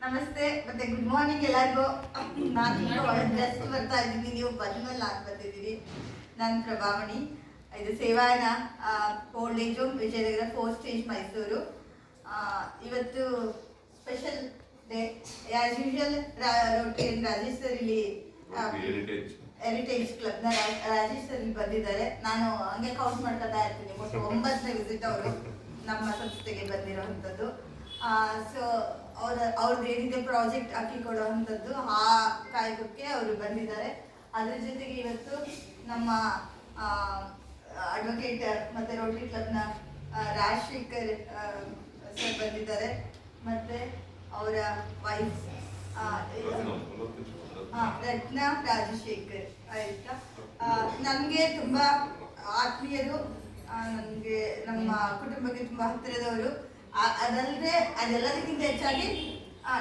ನಮಸ್ತೆ ಮತ್ತೆ good morning ಎಲ್ಲರಿಗೂ. ನಾನು ಜಸ್ಟ್ ಬರ್ತಾ ಇದ್ದೀನಿ, ನೀವು ಬಂದ್ಮೇಲೆ ನಾನು ಬಂದಿದ್ದೀನಿ. ನಾನು ಪ್ರಭಾವಣಿ, ಇದು Sevayana old age home Vijayanagar 4th stage Mysore. ಇವತ್ತು special day. As usual rotary Rajesh sir ಇಲ್ಲಿ ಹೆರಿಟೇಜ್ ಕ್ಲಬ್ನ ರಾಜೇಶ್ ಸರ್ ಇಲ್ಲಿ ಬಂದಿದ್ದಾರೆ. ನಾನು ಹಂಗೆ ಕೌಂಟ್ ಮಾಡ್ಕೊತಾ ಇರ್ತೀನಿ, ಒಟ್ಟು 9ನೇ ವಿಸಿಟ್ ಅವರು ನಮ್ಮ ಸಂಸ್ಥೆಗೆ ಬಂದಿರೋವಂಥದ್ದು. ಸೊ ಅವ್ರದ್ದು ಏನಿದೆ ಪ್ರಾಜೆಕ್ಟ್ ಹಾಕಿ ಕೊಡುವಂಥದ್ದು, ಆ ಕಾಯಕಕ್ಕೆ ಅವರು ಬಂದಿದ್ದಾರೆ. ಅದ್ರ ಜೊತೆಗೆ ಇವತ್ತು ನಮ್ಮ ಅಡ್ವೊಕೇಟ್ ಮತ್ತು ರೋಟರಿ ಕ್ಲಬ್ನ ರಾಜಶೇಖರ್ ಸರ್ ಬಂದಿದ್ದಾರೆ, ಮತ್ತು ಅವರ ವೈಫ್ ರತ್ನ ರಾಜಶೇಖರ್. ಆಯ್ತಾ, ನನಗೆ ತುಂಬ ಆತ್ಮೀಯರು, ನನಗೆ ನಮ್ಮ ಕುಟುಂಬಕ್ಕೆ ತುಂಬ ಹತ್ತಿರದವರು. ಅದಲ್ಲದೆ ಅದೆಲ್ಲದಕ್ಕಿಂತ ಹೆಚ್ಚಾಗಿ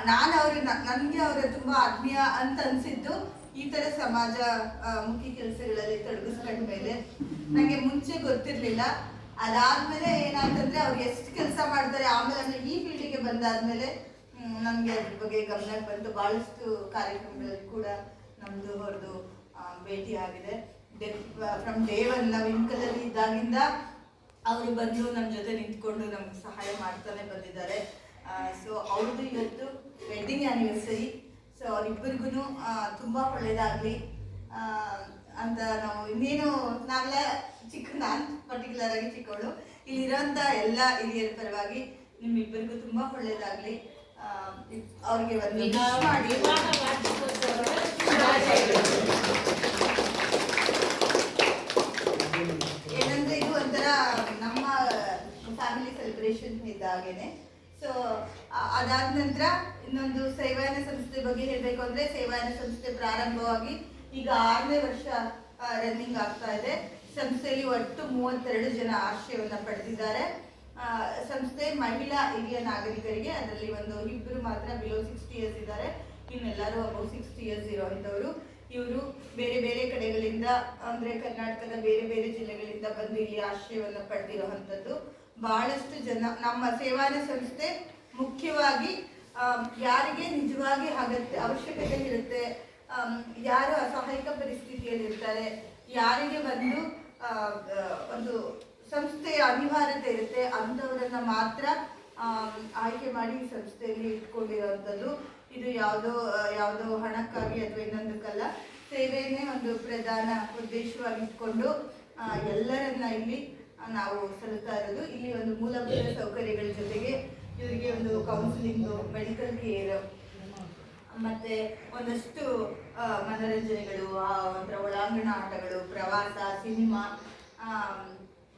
ನನಗೆ ಅವರ ತುಂಬ ಆತ್ಮೀಯ ಅಂತ ಅನಿಸಿದ್ದು ಈ ಥರ ಸಮಾಜ ಮುಖಿ ಕೆಲಸಗಳಲ್ಲಿ ತೊಡಗಿಸ್ಕೊಂಡ ಮೇಲೆ. ನನಗೆ ಮುಂಚೆ ಗೊತ್ತಿರಲಿಲ್ಲ. ಅದಾದಮೇಲೆ ಏನಾಗ್ತಂದ್ರೆ ಅವ್ರು ಎಷ್ಟು ಕೆಲಸ ಮಾಡ್ತಾರೆ, ಆಮೇಲೆ ಈ ಫೀಲ್ಡಿಗೆ ಬಂದಾದ್ಮೇಲೆ ನಮಗೆ ಅದ್ರ ಬಗ್ಗೆ ಗಮನಕ್ಕೆ ಬಂತು. ಭಾಳಷ್ಟು ಕಾರ್ಯಕ್ರಮಗಳಲ್ಲಿ ಕೂಡ ನಮ್ಮದು ಅವ್ರದ್ದು ಭೇಟಿ ಆಗಿದೆ. ಫ್ರಮ್ ಡೇ ಒನ್ ನಾವು ಇನ್ಕಲಲ್ಲಿ ಇದ್ದಾಗಿಂದ ಅವರು ಬಂದು ನಮ್ಮ ಜೊತೆ ನಿಂತ್ಕೊಂಡು ನಮ್ಗೆ ಸಹಾಯ ಮಾಡ್ತಾನೆ ಬಂದಿದ್ದಾರೆ. ಸೊ ಅವ್ರದ್ದು ಇವತ್ತು ವೆಡ್ಡಿಂಗ್ ಆ್ಯನಿವರ್ಸರಿ. ಸೊ ಅವರಿಬ್ಬರಿಗೂ ತುಂಬ ಒಳ್ಳೆಯದಾಗಲಿ ಅಂತ ನಾವು ಇನ್ನೇನು ನಾವೆಲ್ಲ ನಾನು ಪರ್ಟಿಕ್ಯುಲರ್ ಆಗಿ ಚಿಕ್ಕವಳು, ಇಲ್ಲಿರೋಂಥ ಎಲ್ಲ ಹಿರಿಯರ ಪರವಾಗಿ ನಿಮ್ಮಿಬ್ಬರಿಗೂ ತುಂಬ ಒಳ್ಳೆಯದಾಗಲಿ. ಅವ್ರಿಗೆ ಒಂದು ಮಾಡಿ ಏನಂದ್ರೆ ಇದು ಒಂಥರ ನಮ್ಮ ಫ್ಯಾಮಿಲಿ ಸೆಲೆಬ್ರೇಷನ್ ಇದ್ದಾಗೇನೆ. ಸೊ ಅದಾದ ನಂತರ ಇನ್ನೊಂದು ಸೇವಾಯನ ಸಂಸ್ಥೆ ಬಗ್ಗೆ ಹೇಳಬೇಕು ಅಂದ್ರೆ, ಸೇವಾಯನ ಸಂಸ್ಥೆ ಪ್ರಾರಂಭವಾಗಿ ಈಗ 6ನೇ ವರ್ಷ ರನ್ನಿಂಗ್ ಆಗ್ತಾ ಇದೆ. ಸಂಸ್ಥೆಯಲ್ಲಿ ಒಟ್ಟು 32 ಜನ ಆಶ್ರಯವನ್ನ ಪಡೆದಿದ್ದಾರೆ. ಸಂಸ್ಥೆ ಮಹಿಳಾ ಹಿರಿಯ ನಾಗರಿಕರಿಗೆ, ಅದರಲ್ಲಿ ಇಬ್ಬರು ಮಾತ್ರ ಬಿಲೋ 60 years ಇದ್ದಾರೆ, ಇನ್ನೆಲ್ಲರೂ ಅಬೌವ್ 60 years ಇರುವಂಥವ್ರು. ಇವರು ಬೇರೆ ಬೇರೆ ಕಡೆಗಳಿಂದ, ಅಂದ್ರೆ ಕರ್ನಾಟಕದ ಬೇರೆ ಬೇರೆ ಜಿಲ್ಲೆಗಳಿಂದ ಬಂದು ಇಲ್ಲಿ ಆಶ್ರಯವನ್ನು ಪಡೆದಿರುವಂಥದ್ದು. ಬಹಳಷ್ಟು ಜನ ನಮ್ಮ ಸೇವಾಯನ ಸಂಸ್ಥೆ ಮುಖ್ಯವಾಗಿ ಯಾರಿಗೆ ನಿಜವಾಗಿ ಅವಶ್ಯಕತೆ ಇರುತ್ತೆ, ಯಾರು ಅಸಹಾಯಕ ಪರಿಸ್ಥಿತಿಯಲ್ಲಿ ಇರ್ತಾರೆ, ಯಾರಿಗೆ ಒಂದು ಸಂಸ್ಥೆಯ ಅನಿವಾರ್ಯತೆ ಇರುತ್ತೆ, ಅಂಥವರನ್ನ ಮಾತ್ರ ಆಯ್ಕೆ ಮಾಡಿ ಈ ಸಂಸ್ಥೆಯಲ್ಲಿ ಇಟ್ಕೊಂಡಿರುವಂಥದ್ದು. ಇದು ಯಾವುದೋ ಹಣಕ್ಕಾಗಿ ಅಥವಾ ಇನ್ನೊಂದಕ್ಕಲ್ಲ, ಸೇವೆಯನ್ನೇ ಒಂದು ಪ್ರಧಾನ ಉದ್ದೇಶವಾಗಿ ಇಟ್ಕೊಂಡು ಎಲ್ಲರನ್ನ ಇಲ್ಲಿ ನಾವು ಸಲ್ಲುತ್ತಾ ಇರೋದು. ಇಲ್ಲಿ ಒಂದು ಮೂಲಭೂತ ಸೌಕರ್ಯಗಳ ಜೊತೆಗೆ ಇವರಿಗೆ ಒಂದು ಕೌನ್ಸಿಲಿಂಗು, ಮೆಡಿಕಲ್ ಕೇರ್, ಮತ್ತೆ ಒಂದಷ್ಟು ಮನೋರಂಜನೆಗಳು, ಒಂಥರ ಒಳಾಂಗಣ ಆಟಗಳು, ಪ್ರವಾಸ, ಸಿನಿಮಾ.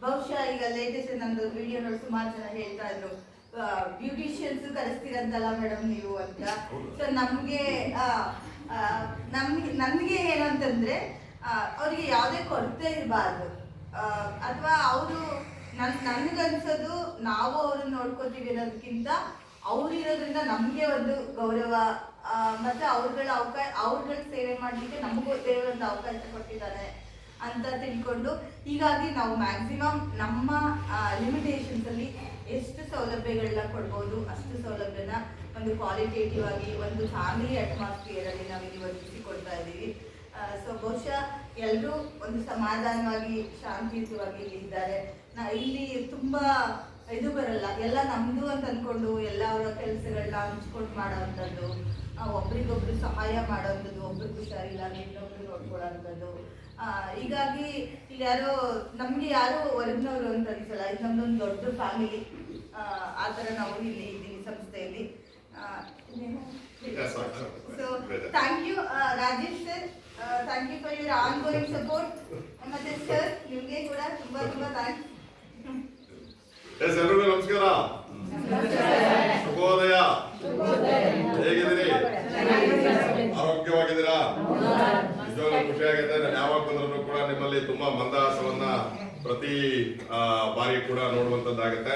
ಬಹುಶಃ ಈಗ ಲೇಟೆಸ್ಟ್ ನಂದು ವಿಡಿಯೋ ನೋಡಿ ಸುಮಾರು ಜನ ಹೇಳ್ತಾ ಇದ್ರು, ಬ್ಯೂಟಿಷಿಯನ್ಸ್ ಕರೆಸ್ತೀರಂತಲ್ಲ ಮೇಡಮ್ ನೀವು ಅಂತ. ಸೊ ನಮಗೆ ಏನು ಅಂತಂದ್ರೆ, ಅವ್ರಿಗೆ ಯಾವುದೇ ಕೊರತೆ ಇರಬಾರ್ದು, ಅಥವಾ ಅವರು ನನ್ಗನ್ಸೋದು ನಾವು ಅವ್ರನ್ನ ನೋಡ್ಕೋತೀವಿ ಅನ್ನೋದಕ್ಕಿಂತ ಅವ್ರಿರೋದ್ರಿಂದ ನಮಗೆ ಒಂದು ಗೌರವ, ಮತ್ತೆ ಅವ್ರಗಳ ಸೇವೆ ಮಾಡಲಿಕ್ಕೆ ನಮಗೂ ದೇವರೊಂದು ಅವಕಾಶ ಕೊಟ್ಟಿದ್ದಾರೆ ಅಂತ ತಿಳ್ಕೊಂಡು, ಹೀಗಾಗಿ ನಾವು ಮ್ಯಾಕ್ಸಿಮಮ್ ನಮ್ಮ ಲಿಮಿಟೇಷನ್ಸ್ ಅಲ್ಲಿ ಎಷ್ಟು ಸೌಲಭ್ಯಗಳನ್ನ ಕೊಡ್ಬೋದು ಅಷ್ಟು ಸೌಲಭ್ಯನ ಒಂದು ಕ್ವಾಲಿಟೇಟಿವ್ ಆಗಿ ಒಂದು ಫ್ಯಾಮಿಲಿ ಅಟ್ಮಾಸ್ಫಿಯರ್ ಅಲ್ಲಿ ನಾವಿಲ್ಲಿ ಒದಗಿಸಿಕೊಡ್ತಾ ಇದ್ದೀವಿ. ಸೊ ಬಹುಶಃ ಎಲ್ಲರೂ ಒಂದು ಸಮಾಧಾನವಾಗಿ ಶಾಂತಿಯುತವಾಗಿ ಇಲ್ಲಿ ಇದ್ದಾರೆ. ಇಲ್ಲಿ ತುಂಬಾ ಇದು ಬರಲ್ಲ, ಎಲ್ಲ ನಮ್ದು ಅಂತ ಅನ್ಕೊಂಡು ಎಲ್ಲ ಅವರ ಕೆಲಸಗಳನ್ನ ಹಂಚ್ಕೊಂಡು ಮಾಡೋವಂಥದ್ದು, ಒಬ್ರಿಗೊಬ್ರು ಸಹಾಯ ಮಾಡೋವಂಥದ್ದು, ಒಬ್ರಿಗೆ ಹುಷಾರಿಲ್ಲ ಇನ್ನೊಬ್ರು ನೋಡ್ಕೊಳ್ಳೋವಂಥದ್ದು. ಹೀಗಾಗಿ ಇಲ್ಲಿ ನಮ್ಗೆ ಯಾರು ಹೊರಗಿನವರು ಅಂತ ಅನ್ಸಲ್ಲ, ಇದು ನಮ್ದೊಂದು ದೊಡ್ಡ ಫ್ಯಾಮಿಲಿ. ಆ ಥರ ನಾವು ಇಲ್ಲಿ ಇದ್ದೀವಿ ಸಂಸ್ಥೆಯಲ್ಲಿ. So thank you Rajesh sir, thank you for your ongoing support. ಮತ್ತೆ ಸರ್ ನಿಮಗೆ ಕೂಡ ತುಂಬಾ ಥ್ಯಾಂಕ್ಸ್. ಎಲ್ರಿಗೂ ನಮಸ್ಕಾರ, ಶುಭೋದಯ. ಹೇಗಿದ್ದೀರಿ? ಆರೋಗ್ಯವಾಗಿದ್ದೀರಾ? ನಿಜವಾಗ್ಲೂ ಖುಷಿ ಆಗಿದೆ. ನಾನು ಯಾವಾಗ ಬಂದ್ರೂ ಕೂಡ ನಿಮ್ಮಲ್ಲಿ ತುಂಬಾ ಮಂದಹಾಸವನ್ನ ಪ್ರತಿ ಬಾರಿ ಕೂಡ ನೋಡುವಂತದ್ದಾಗತ್ತೆ.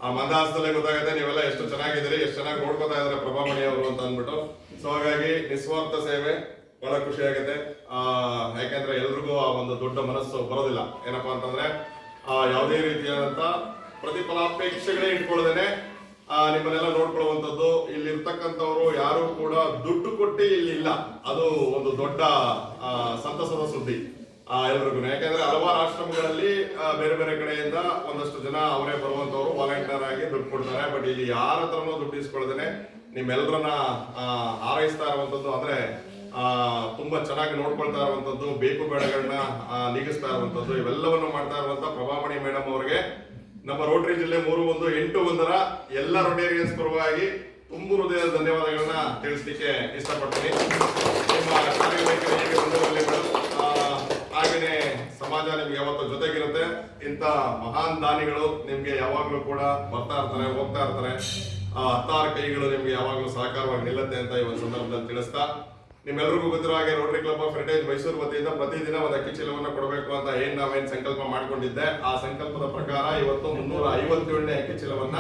ಆ ಮಂದಹಾಸದಲ್ಲೇ ಗೊತ್ತಾಗುತ್ತೆ ನೀವೆಲ್ಲ ಎಷ್ಟು ಚೆನ್ನಾಗಿದ್ದೀರಿ, ಎಷ್ಟು ಚೆನ್ನಾಗಿ ನೋಡ್ಕೊತಾ ಇದಾರೆ ಪ್ರಭಾಮಣಿ ಅವರು ಅಂತ ಅಂದ್ಬಿಟ್ಟು. ಸೊ ಹಾಗಾಗಿ ನಿಸ್ವಾರ್ಥ ಸೇವೆ ಬಹಳ ಖುಷಿ ಆಗುತ್ತೆ. ಯಾಕೆಂದ್ರೆ ಎಲ್ರಿಗೂ ಆ ಒಂದು ದೊಡ್ಡ ಮನಸ್ಸು ಬರೋದಿಲ್ಲ. ಏನಪ್ಪಾ ಅಂತಂದ್ರೆ ಯಾವುದೇ ರೀತಿಯಾದಂತ ಪ್ರತಿಫಲಾಪೇಕ್ಷೆಗಳೇ ಇಟ್ಕೊಳ್ಳದೇನೆ ನಿಮ್ಮನ್ನೆಲ್ಲ ನೋಡ್ಕೊಳ್ಳುವಂಥದ್ದು, ಬರ್ತಕ್ಕಂಥವ್ರು ಯಾರು ಕೂಡ ದುಡ್ಡು ಕೊಟ್ಟು ಇಲ್ಲಿ ಇಲ್ಲ. ಅದು ಒಂದು ದೊಡ್ಡ ಸಂತಸದ ಸುದ್ದಿ ಎಲ್ರಿಗೂ. ಯಾಕಂದ್ರೆ ಹಲವಾರು ಆಶ್ರಮಗಳಲ್ಲಿ ಬೇರೆ ಬೇರೆ ಕಡೆಯಿಂದ ಒಂದಷ್ಟು ಜನ ಅವರೇ ಬರುವಂತವ್ರು ವಾಲಂಟಿಯರ್ ಆಗಿ ದುಡ್ಡು ಕೊಡ್ತಾರೆ. ಬಟ್ ಇಲ್ಲಿ ಯಾರ ಹತ್ರನೂ ದುಡ್ಡು ಇಸ್ಕೊಳ್ದೇನೆ ನಿಮ್ಮೆಲ್ಲರನ್ನ ಹಾರೈಸ್ತಾ ಇರುವಂತದ್ದು, ಅಂದ್ರೆ ತುಂಬಾ ಚೆನ್ನಾಗಿ ನೋಡ್ಕೊಳ್ತಾ ಇರುವಂತದ್ದು, ಬೇಕು ಬೇಡಗಳನ್ನ ನೀಗಿಸ್ತಾ ಇರುವಂತದ್ದು, ಇವೆಲ್ಲವನ್ನು ಮಾಡ್ತಾ ಇರುವಂತ ಪ್ರಭಾಮಣಿ ಮೇಡಮ್ ಅವರಿಗೆ ನಮ್ಮ ರೋಟರಿ ಜಿಲ್ಲೆ 3181ರ ಎಲ್ಲ ರೊಟೇರಿಯನ್ಸ್ ಪರವಾಗಿ ತುಂಬು ಹೃದಯದ ಧನ್ಯವಾದಗಳನ್ನ ತಿಳಿಸ್ಲಿಕ್ಕೆ ಇಷ್ಟಪಡ್ತೀನಿ. ನಿಮ್ಮ ಕಾರ್ಯವೈಖರಿಗೆ ಒಂದರಲ್ಲಿ ಮೇಡಮ್, ಹಾಗೇನೆ ಸಮಾಜ ನಿಮ್ಗೆ ಯಾವತ್ತೂ ಜೊತೆಗಿರುತ್ತೆ. ಇಂಥ ಮಹಾನ್ ದಾನಿಗಳು ನಿಮ್ಗೆ ಯಾವಾಗ್ಲೂ ಕೂಡ ಬರ್ತಾ ಇರ್ತಾರೆ, ಹೋಗ್ತಾ ಇರ್ತಾರೆ. ಹತ್ತಾರು ಕೈಗಳು ನಿಮ್ಗೆ ಯಾವಾಗ್ಲೂ ಸಹಕಾರವಾಗಿ ನಿಲ್ಲುತ್ತೆ ಅಂತ ಈ ಒಂದು ಸಂದರ್ಭದಲ್ಲಿ ತಿಳಿಸ್ತಾ, ನಿಮ್ಮೆಲ್ಲರಿಗೂ ಗೊತ್ತಿರೋ ಹಾಗೆ Rotary club of heritage Mysuru ವತಿಯಿಂದ ಪ್ರತಿದಿನ ಒಂದು ಅಕ್ಕಿ ಚೀಲವನ್ನು ಕೊಡಬೇಕು ಅಂತ ನಾವೇನ್ ಸಂಕಲ್ಪ ಮಾಡ್ಕೊಂಡಿದ್ದೆ, ಆ ಸಂಕಲ್ಪದ ಪ್ರಕಾರ ಇವತ್ತು 357ನೇ ಅಕ್ಕಿ ಚೀಲವನ್ನ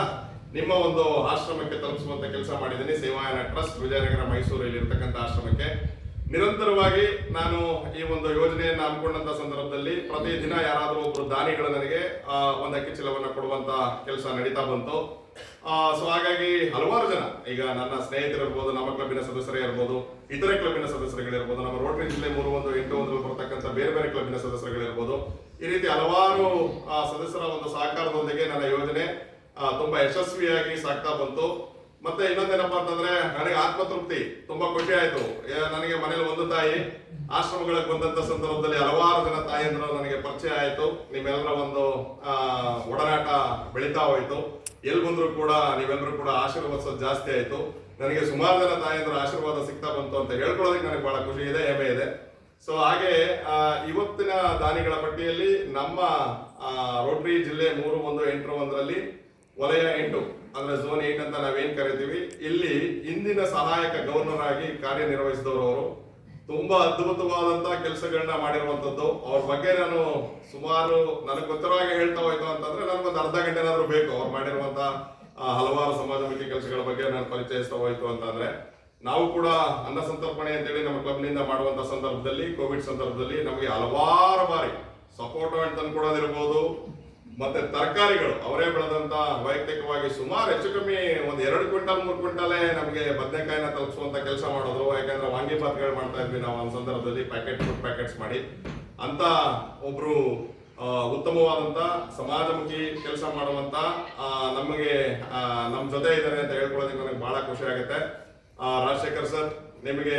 ನಿಮ್ಮ ಒಂದು ಆಶ್ರಮಕ್ಕೆ ತಲುಪಿಸುವಂತ ಕೆಲಸ ಮಾಡಿದ್ದೀನಿ. ಸೇವಾಯನ ಟ್ರಸ್ಟ್ ವಿಜಯನಗರ ಮೈಸೂರಲ್ಲಿ ಇರತಕ್ಕಂಥ ಆಶ್ರಮಕ್ಕೆ ನಿರಂತರವಾಗಿ ನಾನು ಈ ಒಂದು ಯೋಜನೆಯನ್ನ ಹಮ್ಮಿಕೊಂಡಂತ ಸಂದರ್ಭದಲ್ಲಿ ಪ್ರತಿದಿನ ಯಾರಾದರೂ ಒಬ್ರು ದಾನಿಗಳು ನನಗೆ ಒಂದು ಅಕ್ಕಿ ಚೀಲವನ್ನ ಕೊಡುವಂತ ಕೆಲಸ ನಡೀತಾ ಬಂತು. ಸೊ ಹಾಗಾಗಿ ಹಲವಾರು ಜನ, ಈಗ ನನ್ನ ಸ್ನೇಹಿತರಿರ್ಬೋದು, ನಮ್ಮ ಕ್ಲಬ್ಬಿನ ಸದಸ್ಯರೇ ಇರ್ಬೋದು, ಇತರೆ ಕ್ಲಬ್ಬಿನ ಸದಸ್ಯರುಗಳಿರ್ಬೋದು, ನಮ್ಮ ರೋಟರಿ ಜಿಲ್ಲೆ 3181 ಬರ್ತಕ್ಕಂಥ ಬೇರೆ ಬೇರೆ ಕ್ಲಬ್ಬಿನ ಸದಸ್ಯರುಗಳಿರ್ಬೋದು, ಈ ರೀತಿ ಹಲವಾರು ಸದಸ್ಯರ ಒಂದು ಸಹಕಾರದೊಂದಿಗೆ ನನ್ನ ಯೋಜನೆ ತುಂಬಾ ಯಶಸ್ವಿಯಾಗಿ ಸಾಗ್ತಾ ಬಂತು. ಮತ್ತೆ ಇನ್ನೊಂದೇನಪ್ಪಾ ಅಂತಂದ್ರೆ, ನನಗೆ ಆತ್ಮತೃಪ್ತಿ, ತುಂಬಾ ಖುಷಿ ಆಯ್ತು. ನನಗೆ ಮನೇಲಿ ಒಂದು ತಾಯಿ, ಆಶ್ರಮಗಳಿಗೆ ಬಂದಂತ ಸಂದರ್ಭದಲ್ಲಿ ಹಲವಾರು ಜನ ತಾಯಿಯಂದ್ರು ನನಗೆ ಪರಿಚಯ ಆಯ್ತು. ನಿಮ್ಮೆಲ್ಲರ ಒಂದು ಒಡನಾಟ ಬೆಳೀತಾ ಹೋಯ್ತು. ಎಲ್ಲಿ ಬಂದ್ರು ಕೂಡ ನೀವೆಲ್ಲರೂ ಕೂಡ ಆಶೀರ್ವಾದಿಸೋದು ಜಾಸ್ತಿ ಆಯ್ತು. ನನಗೆ ಸುಮಾರು ಜನ ತಾಯಿಯಂದ್ರ ಆಶೀರ್ವಾದ ಸಿಗ್ತಾ ಬಂತು ಅಂತ ಹೇಳ್ಕೊಳ್ಳೋದಕ್ಕೆ ನನಗೆ ಬಹಳ ಖುಷಿ ಇದೆ, ಹೆಮ್ಮೆ ಇದೆ. ಸೊ ಹಾಗೆ ಇವತ್ತಿನ ದಾನಿಗಳ ಪಟ್ಟಿಯಲ್ಲಿ ನಮ್ಮ ರೋಟರಿ ಜಿಲ್ಲೆ 3181ರಲ್ಲಿ ವಲಯ 8 ಅಂದ್ರೆ ಝೋನ್ 8 ಅಂತ ನಾವೇನ್ ಕರಿತೀವಿ, ಇಲ್ಲಿ ಇಂದಿನ ಸಹಾಯಕ ಗವರ್ನರ್ ಆಗಿ ಕಾರ್ಯನಿರ್ವಹಿಸಿದವರು ಅವರು. ತುಂಬಾ ಅದ್ಭುತವಾದಂತ ಕೆಲಸಗಳನ್ನ ಮಾಡಿರುವಂತದ್ದು. ಅವ್ರ ಬಗ್ಗೆ ನಾನು ಸುಮಾರು ನನಗೆ ಗೊತ್ತಿರೋ ಹಾಗೆ ಹೇಳ್ತಾ ಹೋಯ್ತು ಅಂತಂದ್ರೆ ನನಗೊಂದು ಅರ್ಧ ಗಂಟೆನಾದ್ರೂ ಬೇಕು. ಅವ್ರು ಮಾಡಿರುವಂತ ಹಲವಾರು ಸಮಾಜಮುಖಿ ಕೆಲಸಗಳ ಬಗ್ಗೆ ನಾನು ಪರಿಚಯಿಸ್ತಾ ಹೋಯ್ತು ಅಂತಂದ್ರೆ. ನಾವು ಕೂಡ ಅನ್ನ ಸಂತರ್ಪಣೆ ಅಂತೇಳಿ ನಮ್ಮ ಕ್ಲಬ್ನಿಂದ ಮಾಡುವಂತ ಸಂದರ್ಭದಲ್ಲಿ, ಕೋವಿಡ್ ಸಂದರ್ಭದಲ್ಲಿ ನಮಗೆ ಹಲವಾರು ಬಾರಿ ಸಪೋರ್ಟ್ ಅಂತ ತಂದ್ಕೊಡೋದಿರ್ಬೋದು, ಮತ್ತೆ ತರಕಾರಿಗಳು ಅವರೇ ಬೆಳೆದಂತ ವೈಯಕ್ತಿಕವಾಗಿ ಸುಮಾರು ಹೆಚ್ಚು ಕಮ್ಮಿ ಒಂದು 2 ಕ್ವಿಂಟಲ್ 3 ಕ್ವಿಂಟಲೇ ನಮಗೆ ಬದನೆಕಾಯಿನ ತಲುಪಿಸುವಂತ ಕೆಲಸ ಮಾಡೋದು. ಯಾಕಂದ್ರೆ ವಾಂಗಿಬಾತ್ಗಳು ಮಾಡ್ತಾ ಇದ್ವಿ ನಾವು ಒಂದು ಸಂದರ್ಭದಲ್ಲಿ, ಪ್ಯಾಕೆಟ್ಸ್ ಮಾಡಿ. ಅಂತ ಒಬ್ರು ಉತ್ತಮವಾದಂತ ಸಮಾಜಮುಖಿ ಕೆಲಸ ಮಾಡುವಂತ ನಮಗೆ ನಮ್ಮ ಜೊತೆ ಇದ್ದಾರೆ ಅಂತ ಹೇಳ್ಕೊಳ್ಳೋದಕ್ಕೆ ನನಗೆ ಬಹಳ ಖುಷಿ ಆಗುತ್ತೆ. ರಾಜಶೇಖರ್ ಸರ್, ನಿಮಗೆ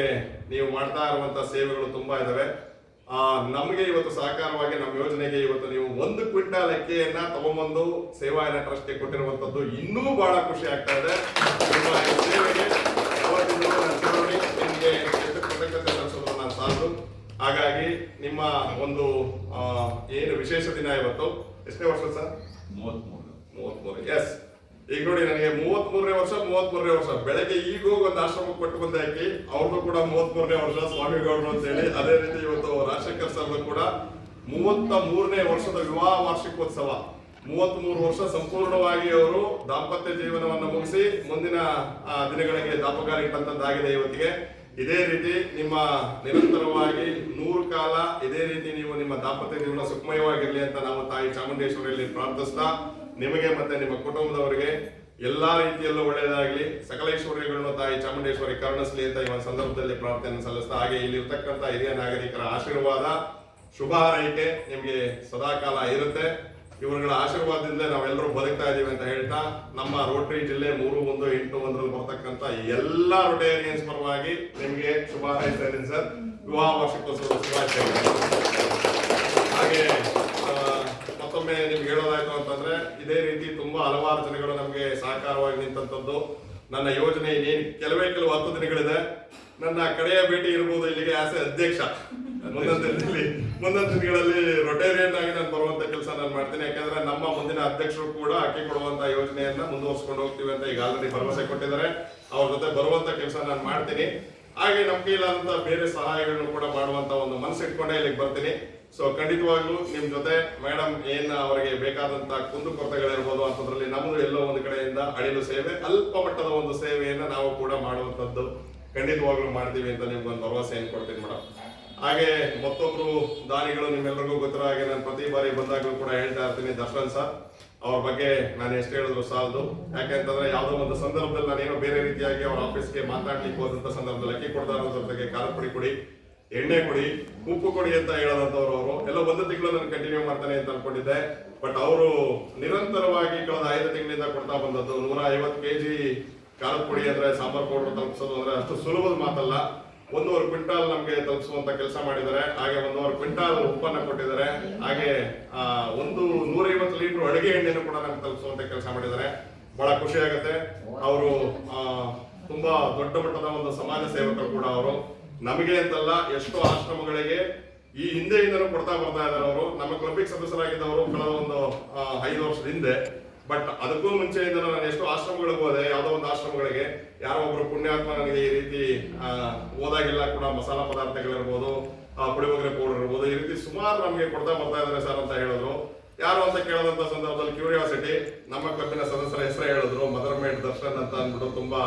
ನೀವು ಮಾಡ್ತಾ ಇರುವಂತ ಸೇವೆಗಳು ತುಂಬಾ ಇದಾವೆ. ನಮಗೆ ಇವತ್ತು ಸಹಕಾರವಾಗಿ ನಮ್ಮ ಯೋಜನೆಗೆ ಇವತ್ತು ನೀವು 1 ಕ್ವಿಂಟಲ್ ಅಕ್ಕಿಯನ್ನ ತಗೊಂಡ್ಬಂದು ಸೇವಾಯನ ಟ್ರಸ್ಟ್ಗೆ ಕೊಟ್ಟಿರುವಂತದ್ದು ಇನ್ನೂ ಬಹಳ ಖುಷಿ ಆಗ್ತಾ ಇದೆ. ನಿಮ್ಮ ಸೇವೆಗೆ ನಿಮಗೆ ಕೃತಜ್ಞತೆ ಸಲ್ಲಿಸೋದು ನಾನು ಸಾಲದು. ಹಾಗಾಗಿ ನಿಮ್ಮ ಒಂದು ಏನು ವಿಶೇಷ ದಿನ ಇವತ್ತು. ಎಷ್ಟನೇ ವರ್ಷ ಸರ್? 33. ಎಸ್, ಈಗ ನೋಡಿ ನನಗೆ 33ನೇ ವರ್ಷ ಬೆಳಗ್ಗೆ ಈಗ ಹೋಗಿ ಒಂದು ಆಶ್ರಮಕ್ಕೆ ಕೊಟ್ಟು ಬಂದೆ ಹಾಕಿ, ಅವ್ರದ್ದು ಕೂಡ 33ನೇ ವರ್ಷ ಸ್ವಾಮಿಗೌಡರು ಅಂತ ಹೇಳಿ. ಅದೇ ರೀತಿ ಇವತ್ತು ರಾಜಶೇಖರ್ ಸರ್ದು ಕೂಡ 33ನೇ ವರ್ಷದ ವಿವಾಹ ವಾರ್ಷಿಕೋತ್ಸವ. 33 ವರ್ಷ ಸಂಪೂರ್ಣವಾಗಿ ಅವರು ದಾಂಪತ್ಯ ಜೀವನವನ್ನು ಮುಗಿಸಿ ಮುಂದಿನ ದಿನಗಳಿಗೆ ದಾಪಗಾಲ ಇಟ್ಟಂತದ್ದಾಗಿದೆ ಇವತ್ತಿಗೆ. ಇದೇ ರೀತಿ ನಿಮ್ಮ ನಿರಂತರವಾಗಿ 100 ಕಾಲ ಇದೇ ರೀತಿ ನೀವು ನಿಮ್ಮ ದಾಂಪತ್ಯ ಜೀವನ ಸುಖಮಯವಾಗಿರ್ಲಿ ಅಂತ ನಾವು ತಾಯಿ ಚಾಮುಂಡೇಶ್ವರಿಯಲ್ಲಿ ಪ್ರಾರ್ಥಿಸ್ತಾ, ನಿಮಗೆ ಮತ್ತೆ ನಿಮ್ಮ ಕುಟುಂಬದವರಿಗೆ ಎಲ್ಲಾ ರೀತಿಯಲ್ಲೂ ಒಳ್ಳೆಯದಾಗಲಿ, ಸಕಲ ಐಶ್ವರ್ಯಗಳನ್ನು ತಾಯಿ ಚಾಮುಂಡೇಶ್ವರಿ ಕರುಣಿಸಲಿ ಅಂತ ಈ ಒಂದು ಸಂದರ್ಭದಲ್ಲಿ ಪ್ರಾರ್ಥನೆ ಸಲ್ಲಿಸ್ತಾ, ಹಾಗೆ ಇಲ್ಲಿ ಇರ್ತಕ್ಕಂಥ ಹಿರಿಯ ನಾಗರಿಕರ ಆಶೀರ್ವಾದ, ಶುಭ ಹಾರೈಕೆ ನಿಮಗೆ ಸದಾಕಾಲ ಇರುತ್ತೆ. ಇವರುಗಳ ಆಶೀರ್ವಾದದಿಂದ ನಾವೆಲ್ಲರೂ ಬದುಕ್ತಾ ಇದೀವಿ ಅಂತ ಹೇಳ್ತಾ, ನಮ್ಮ ರೋಟರಿ ಜಿಲ್ಲೆ 3181ರಲ್ಲಿ ಬರ್ತಕ್ಕಂಥ ಎಲ್ಲಾ ರೊಟೇರಿಯನ್ಸ್ ಪರವಾಗಿ ನಿಮಗೆ ಶುಭ ಹಾರೈಸ್ತಾ ಇದ್ದೀನಿ ಸರ್. ವಿವಾಹ ವಾರ್ಷಿಕೋತ್ಸವದ ಶುಭಾಶಯಗಳು. ಹಾಗೆ ಮತ್ತೊಮ್ಮೆ ನಿಮ್ಗೆ ಹೇಳೋದಾಯ್ತು ಅಂತಂದ್ರೆ, ಇದೇ ರೀತಿ ತುಂಬಾ ಹಲವಾರು ಜನಗಳು ನಮಗೆ ಸಹಕಾರವಾಗಿ ನಿಂತಂತದ್ದು. ನನ್ನ ಯೋಜನೆ ಇನ್ನೇನು ಕೆಲವು 10 ದಿನಗಳಿದೆ. ನನ್ನ ಕಡೆಯ ಭೇಟಿ ಇರ್ಬೋದು ಇಲ್ಲಿಗೆ ಆಸೆ ಅಧ್ಯಕ್ಷ. ಮುಂದಿನ ದಿನಗಳಲ್ಲಿ ರೊಟೇರಿಯನ್ ಆಗಿ ನಾನು ಬರುವಂತ ಕೆಲಸ ನಾನು ಮಾಡ್ತೀನಿ. ಯಾಕಂದ್ರೆ ನಮ್ಮ ಮುಂದಿನ ಅಧ್ಯಕ್ಷರು ಕೂಡ ಅಕ್ಕಿ ಕೊಡುವಂತ ಯೋಜನೆಯನ್ನ ಮುಂದುವರ್ಸ್ಕೊಂಡು ಹೋಗ್ತೀವಿ ಅಂತ ಈಗ ಆಲ್ರೆಡಿ ಭರವಸೆ ಕೊಟ್ಟಿದ್ದಾರೆ. ಅವ್ರ ಜೊತೆ ಬರುವಂತ ಕೆಲಸ ನಾನು ಮಾಡ್ತೀನಿ. ಹಾಗೆ ನಮ್ಮ ಕೈಲಾದಂತ ಬೇರೆ ಸಹಾಯಗಳನ್ನು ಕೂಡ ಮಾಡುವಂತ ಒಂದು ಮನಸ್ಸು ಇಟ್ಕೊಂಡೇ ಇಲ್ಲಿಗೆ ಬರ್ತೀನಿ. ಸೊ ಖಂಡಿತವಾಗ್ಲೂ ನಿಮ್ ಜೊತೆ ಮೇಡಮ್ ಏನ್ ಅವರಿಗೆ ಬೇಕಾದಂತ ಕುಂದುಕೊರತೆಗಳಿರ್ಬೋದು ಅಂತದ್ರಲ್ಲಿ ನಮ್ದು ಎಲ್ಲೋ ಒಂದು ಕಡೆಯಿಂದ ಅಳಿಲು ಸೇವೆ, ಅಲ್ಪ ಮಟ್ಟದ ಒಂದು ಸೇವೆಯನ್ನ ನಾವು ಕೂಡ ಮಾಡುವಂತದ್ದು ಖಂಡಿತವಾಗ್ಲೂ ಮಾಡ್ತೀವಿ ಅಂತ ನಿಮ್ಗೊಂದು ಭರವಸೆಯನ್ನು ಕೊಡ್ತೀನಿ ಮೇಡಮ್. ಹಾಗೆ ಮತ್ತೊಬ್ರು ದಾನಿಗಳು ನಿಮ್ಮೆಲ್ಲರಿಗೂ ಗೊತ್ತಿರೋ ಹಾಗೆ ನಾನು ಪ್ರತಿ ಬಾರಿ ಬಂದಾಗಲೂ ಕೂಡ ಹೇಳ್ತಾ ಇರ್ತೀನಿ, ದರ್ಶನ್ ಸರ್. ಅವ್ರ ಬಗ್ಗೆ ನಾನು ಎಷ್ಟು ಹೇಳಿದ್ರು ಸಾಲದು. ಯಾಕೆಂತಂದ್ರೆ ಯಾವುದೋ ಒಂದು ಸಂದರ್ಭದಲ್ಲಿ ನಾನೇನೋ ಬೇರೆ ರೀತಿಯಾಗಿ ಅವ್ರ ಆಫೀಸ್ಗೆ ಮಾತಾಡ್ಲಿಕ್ಕೆ ಹೋದಂತ ಸಂದರ್ಭದಲ್ಲಿ ಅಕ್ಕಿ ಕೊಡ್ತಾರ ಜೊತೆಗೆ ಖಾರದ ಪುಡಿ ಕೊಡಿ, ಎಣ್ಣೆ ಕೊಡಿ, ಉಪ್ಪು ಕೊಡಿ ಅಂತ ಹೇಳೋದಂತವ್ರು. ಅವರು ಎಲ್ಲ ಒಂದು ತಿಂಗಳು ನಾನು ಕಂಟಿನ್ಯೂ ಮಾಡ್ತಾನೆ ಅಂತ ಅನ್ಕೊಂಡಿದ್ದೆ. ಬಟ್ ಅವರು ನಿರಂತರವಾಗಿ ಕಳೆದ 5 ತಿಂಗಳಿಂದ ಕೊಡ್ತಾ ಬಂದದ್ದು 150 kg ಖಾರದ ಪುಡಿ ಅಂದ್ರೆ ಸಾಂಬಾರ್ ಪೌಡರ್ ತಲುಪಿಸೋದು ಅಂದ್ರೆ ಅಷ್ಟು ಸುಲಭದ ಮಾತಲ್ಲ. 1.5 ಕ್ವಿಂಟಾಲ್ ನಮ್ಗೆ ತಲುಪಿಸುವಂತ ಕೆಲಸ ಮಾಡಿದ್ದಾರೆ. ಹಾಗೆ 1.5 ಕ್ವಿಂಟಾಲ್ ಉಪ್ಪನ್ನ ಕೊಟ್ಟಿದ್ದಾರೆ. ಹಾಗೆ 150 ಲೀಟರ್ ಅಡುಗೆ ಎಣ್ಣೆಯನ್ನು ಕೂಡ ನಮ್ಗೆ ತಲುಪಿಸುವಂತ ಕೆಲಸ ಮಾಡಿದ್ದಾರೆ. ಬಹಳ ಖುಷಿ ಆಗುತ್ತೆ. ಅವರು ತುಂಬಾ ದೊಡ್ಡ ಮಟ್ಟದ ಒಂದು ಸಮಾಜ ಸೇವಕರು ಕೂಡ ಅವರು. ನಮಗೆ ಅಂತಲ್ಲ, ಎಷ್ಟೋ ಆಶ್ರಮಗಳಿಗೆ ಈ ಹಿಂದೆಯಿಂದನೂ ಕೊಡ್ತಾ ಬರ್ತಾ ಇದ್ದಾರೆ. ಅವರು ನಮ್ಮ ಕ್ಲಬ್ಬಿಗೆ ಸದಸ್ಯರಾಗಿದ್ದವರು ಕಳೆದ ಒಂದು 5 ವರ್ಷದ ಹಿಂದೆ. ಬಟ್ ಅದಕ್ಕೂ ಮುಂಚೆಯಿಂದ ನಾನು ಎಷ್ಟೋ ಆಶ್ರಮಗಳಿಗೆ ಹೋದೆ. ಯಾವುದೋ ಒಂದು ಆಶ್ರಮಗಳಿಗೆ ಯಾರೋ ಒಬ್ರು ಪುಣ್ಯಾತ್ಮ ನನಗೆ ಈ ರೀತಿ ಹೋದಾಗೆಲ್ಲ ಕೂಡ ಮಸಾಲಾ ಪದಾರ್ಥಗಳಿರ್ಬೋದು, ಪುಳಿಯೋಗರೆ ಪೌಡರ್ ಇರ್ಬೋದು, ಈ ರೀತಿ ಸುಮಾರು ನಮಗೆ ಕೊಡ್ತಾ ಬರ್ತಾ ಇದ್ದಾರೆ ಸರ್ ಅಂತ ಹೇಳಿದ್ರು. ಯಾರು ಅಂತ ಕೇಳೋದಂತ ಸಂದರ್ಭದಲ್ಲಿ ಕ್ಯೂರಿಯಾಸಿಟಿ ನಮ್ಮ ಕ್ಲಬ್ಬಿನ ಸದಸ್ಯರ ಹೆಸರು ಹೇಳಿದ್ರು. ಮದರ್ ಮೇಡ್ ದರ್ಶನ್ ಅಂತ ಅಂದ್ಬಿಟ್ಟು ತುಂಬಾ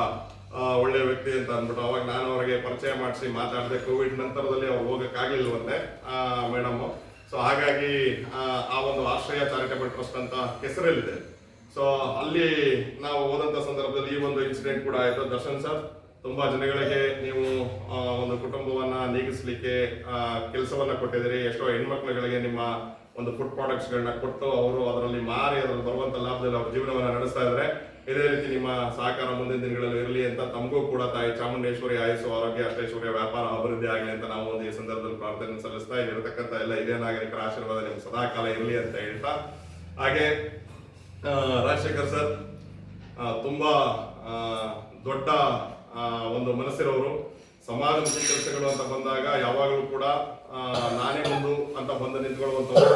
ಒಳ್ಳೆ ವ್ಯಕ್ತಿ ಅಂತ ಅಂದ್ಬಿಟ್ಟು ಅವಾಗ ನಾನು ಅವರಿಗೆ ಪರಿಚಯ ಮಾಡಿಸಿ ಮಾತಾಡಿದೆ. ಕೋವಿಡ್ ನಂತರದಲ್ಲಿ ಅವ್ರು ಹೋಗಕ್ಕಾಗ್ಲಿಲ್ವಂತೆ ಮೇಡಮ್. ಸೊ ಹಾಗಾಗಿ ಆ ಒಂದು ಆಶ್ರಯ ಚಾರಿಟಬಲ್ ಟ್ರಸ್ಟ್ ಅಂತ ಹೆಸರಲ್ಲಿದೆ. ಸೊ ಅಲ್ಲಿ ನಾವು ಹೋದಂತ ಸಂದರ್ಭದಲ್ಲಿ ಈ ಒಂದು ಇನ್ಸಿಡೆಂಟ್ ಕೂಡ ಆಯ್ತು. ದರ್ಶನ್ ಸರ್, ತುಂಬಾ ಜನಗಳಿಗೆ ನೀವು ಒಂದು ಕುಟುಂಬವನ್ನ ನೀಗಿಸ್ಲಿಕ್ಕೆ ಕೆಲಸವನ್ನ ಕೊಟ್ಟಿದ್ದೀರಿ. ಎಷ್ಟೋ ಹೆಣ್ಮಕ್ಳುಗಳಿಗೆ ನಿಮ್ಮ ಒಂದು ಫುಡ್ ಪ್ರಾಡಕ್ಟ್ಸ್ ಗಳನ್ನ ಕೊಟ್ಟು ಅವರು ಅದರಲ್ಲಿ ಮಾರಿ ಅದರಲ್ಲಿ ಬರುವಂತ ಲಾಭದಲ್ಲಿ ಅವ್ರ ಜೀವನವನ್ನ ನಡೆಸ್ತಾ ಇದ್ದಾರೆ. ಇದೇ ರೀತಿ ನಿಮ್ಮ ಸಹಕಾರ ಮುಂದಿನ ದಿನಗಳಲ್ಲಿ ಇರಲಿ ಅಂತ ತಮಗೂ ಕೂಡ ತಾಯಿ ಚಾಮುಂಡೇಶ್ವರಿ ಆಯುಸ್ಸು, ಆರೋಗ್ಯ, ಅಷ್ಟೈಶ್ವರ್ಯ, ವ್ಯಾಪಾರ ಅಭಿವೃದ್ಧಿ ಆಗಲಿ ಅಂತ ನಾವು ಒಂದು ಈ ಸಂದರ್ಭದಲ್ಲಿ ಪ್ರಾರ್ಥನೆ ಸಲ್ಲಿಸ್ತಾ ಇಲ್ಲಿರತಕ್ಕಂಥ ಎಲ್ಲ ಹಿರಿಯ ನಾಗರಿಕರ ಆಶೀರ್ವಾದ ನಿಮ್ಗೆ ಸದಾ ಕಾಲ ಇರಲಿ ಅಂತ ಹೇಳ್ತಾ, ಹಾಗೆ ರಾಜಶೇಖರ್ ಸರ್ ತುಂಬಾ ದೊಡ್ಡ ಒಂದು ಮನಸ್ಸಿರೋರು. ಸಮಾಜಮುಖಿ ಕೆಲಸಗಳು ಅಂತ ಬಂದಾಗ ಯಾವಾಗಲೂ ಕೂಡ ನಾನೇ ಒಂದು ಅಂತ ಬಂದು ನಿಂತ್ಕೊಳ್ಳುವಂಥವ್ರು.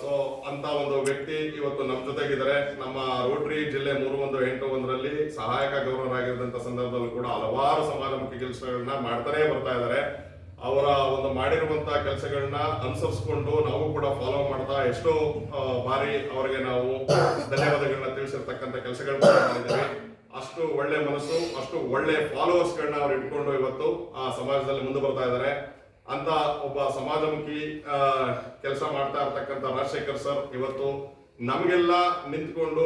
ಸೊ ಅಂತ ಒಂದು ವ್ಯಕ್ತಿ ಇವತ್ತು ನಮ್ಮ ಜೊತೆಗಿದ್ದಾರೆ. ನಮ್ಮ ರೋಟರಿ ಜಿಲ್ಲೆ 3181ರಲ್ಲಿ ಸಹಾಯಕ ಗವರ್ನರ್ ಸಂದರ್ಭದಲ್ಲೂ ಕೂಡ ಹಲವಾರು ಸಮಾಜಮುಖಿ ಕೆಲಸಗಳನ್ನ ಮಾಡ್ತಾನೆ ಬರ್ತಾ ಇದ್ದಾರೆ. ಅವರ ಒಂದು ಮಾಡಿರುವಂತಹ ಕೆಲಸಗಳನ್ನ ಅನುಸರಿಸಿಕೊಂಡು ನಾವು ಕೂಡ ಫಾಲೋ ಮಾಡ್ತಾ ಎಷ್ಟೋ ಬಾರಿ ಅವರಿಗೆ ನಾವು ಧನ್ಯವಾದಗಳನ್ನ ತಿಳಿಸಿರ್ತಕ್ಕಂಥ ಕೆಲಸಗಳನ್ನ ಮಾಡಿದ್ದೇವೆ. ಅಷ್ಟು ಒಳ್ಳೆ ಮನಸ್ಸು, ಅಷ್ಟು ಒಳ್ಳೆ ಫಾಲೋವರ್ಸ್ ಗಳನ್ನ ಅವ್ರು ಇಟ್ಕೊಂಡು ಇವತ್ತು ಆ ಸಮಾಜದಲ್ಲಿ ಮುಂದೆ ಬರ್ತಾ ಇದ್ದಾರೆ. ಅಂತ ಒಬ್ಬ ಸಮಾಜಮುಖಿ ಕೆಲಸ ಮಾಡ್ತಾ ಇರ್ತಕ್ಕಂಥ ರಾಜಶೇಖರ್ ಸರ್ ಇವತ್ತು ನಮಗೆಲ್ಲ ನಿಂತ್ಕೊಂಡು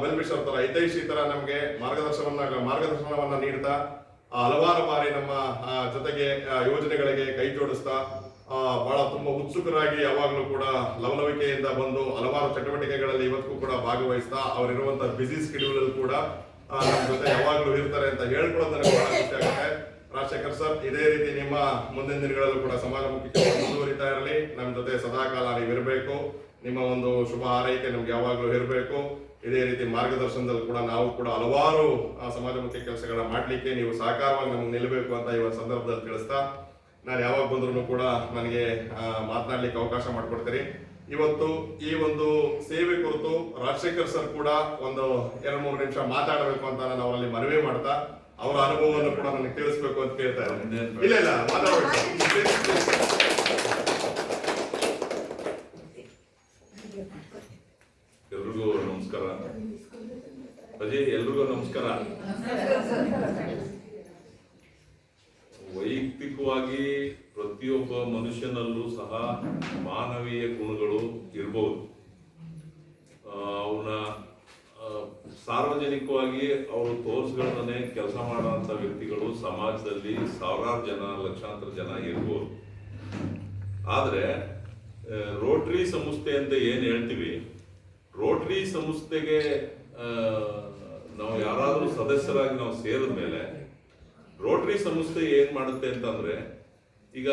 ವೆಲ್ ವಿಶರ್ ತರ, ಹಿತೈಷಿ ತರ ನಮ್ಗೆ ಮಾರ್ಗದರ್ಶನವನ್ನ ನೀಡ್ತಾ ಹಲವಾರು ಬಾರಿ ನಮ್ಮ ಜೊತೆಗೆ ಯೋಜನೆಗಳಿಗೆ ಕೈ ಜೋಡಿಸ್ತಾ ಬಹಳ ತುಂಬಾ ಉತ್ಸುಕರಾಗಿ ಯಾವಾಗಲೂ ಕೂಡ ಲವಲವಿಕೆಯಿಂದ ಬಂದು ಹಲವಾರು ಚಟುವಟಿಕೆಗಳಲ್ಲಿ ಇವತ್ತು ಕೂಡ ಭಾಗವಹಿಸ್ತಾ ಅವರಿರುವಂತಹ ಬಿಸಿ ಸ್ಕೆಡ್ಯೂಲ್ ಅಲ್ಲಿ ಕೂಡ ನಮ್ಮ ಜೊತೆ ಯಾವಾಗಲೂ ಇರ್ತಾರೆ ಅಂತ ಹೇಳ್ಕೊಳ್ಳೋದು ನನಗೆ ಬಹಳ ಖುಷಿ ಆಗುತ್ತೆ. ರಾಜಶೇಖರ್ ಸರ್, ಇದೇ ರೀತಿ ನಿಮ್ಮ ಮುಂದಿನ ದಿನಗಳಲ್ಲೂ ಕೂಡ ಸಮಾಜಮುಖಿ ಮುಂದುವರಿತಾ ಇರಲಿ. ನಮ್ಮ ಜೊತೆ ಸದಾಕಾಲ ನೀವು ಇರಬೇಕು. ನಿಮ್ಮ ಒಂದು ಶುಭ ಹಾರೈಕೆ ನಮ್ಗೆ ಯಾವಾಗಲೂ ಇರಬೇಕು. ಇದೇ ರೀತಿ ಮಾರ್ಗದರ್ಶನದಲ್ಲಿ ಕೂಡ ನಾವು ಕೂಡ ಹಲವಾರು ಸಮಾಜಮುಖಿ ಕೆಲಸಗಳನ್ನ ಮಾಡ್ಲಿಕ್ಕೆ ನೀವು ಸಹಕಾರವಾಗಿ ನಮ್ಗೆ ನಿಲ್ಲಬೇಕು ಅಂತ ಈ ಒಂದು ಸಂದರ್ಭದಲ್ಲಿ ತಿಳಿಸ್ತಾ, ನಾನು ಯಾವಾಗ ಬಂದ್ರು ಕೂಡ ನನಗೆ ಮಾತನಾಡ್ಲಿಕ್ಕೆ ಅವಕಾಶ ಮಾಡಿಕೊಡ್ತೀರಿ. ಇವತ್ತು ಈ ಒಂದು ಸೇವೆ ಕುರಿತು ರಾಜಶೇಖರ್ ಸರ್ ಕೂಡ ಒಂದು 2-3 ನಿಮಿಷ ಮಾತಾಡಬೇಕು ಅಂತ ನಾನು ಅವರಲ್ಲಿ ಮನವಿ ಮಾಡ್ತಾ ಅವರ ಅನುಭವವನ್ನು ಕೂಡ ನನಗೆ ತಿಳಿಸ್ಬೇಕು ಅಂತ ಕೇಳ್ತಾ ಇದ್ದೀನಿ. ಇಲ್ಲ ಮಾತಾಡಬೇಕು. ಎಲ್ರಿಗೂ ನಮಸ್ಕಾರ. ಅಜಯ್, ಎಲ್ರಿಗೂ ನಮಸ್ಕಾರ. ವೈಯಕ್ತಿಕವಾಗಿ ಪ್ರತಿಯೊಬ್ಬ ಮನುಷ್ಯನಲ್ಲೂ ಸಹ ಮಾನವೀಯ ಗುಣಗಳು ಇರಬಹುದು. ಅವನ ಸಾರ್ವಜನಿಕವಾಗಿ ಅವರು ತೋರಿಸ್ಗಳನ್ನೇ ಕೆಲಸ ಮಾಡುವಂಥ ವ್ಯಕ್ತಿಗಳು ಸಮಾಜದಲ್ಲಿ ಸಾವಿರಾರು ಜನ, ಲಕ್ಷಾಂತರ ಜನ ಇರ್ಬೋದು. ಆದರೆ ರೋಟರಿ ಸಂಸ್ಥೆ ಅಂತ ಏನು ಹೇಳ್ತೀವಿ, ರೋಟರಿ ಸಂಸ್ಥೆಗೆ ನಾವು ಯಾರಾದರೂ ಸದಸ್ಯರಾಗಿ ನಾವು ಸೇರಿದ ಮೇಲೆ ರೋಟರಿ ಸಂಸ್ಥೆ ಏನ್ ಮಾಡುತ್ತೆ ಅಂತಂದ್ರೆ, ಈಗ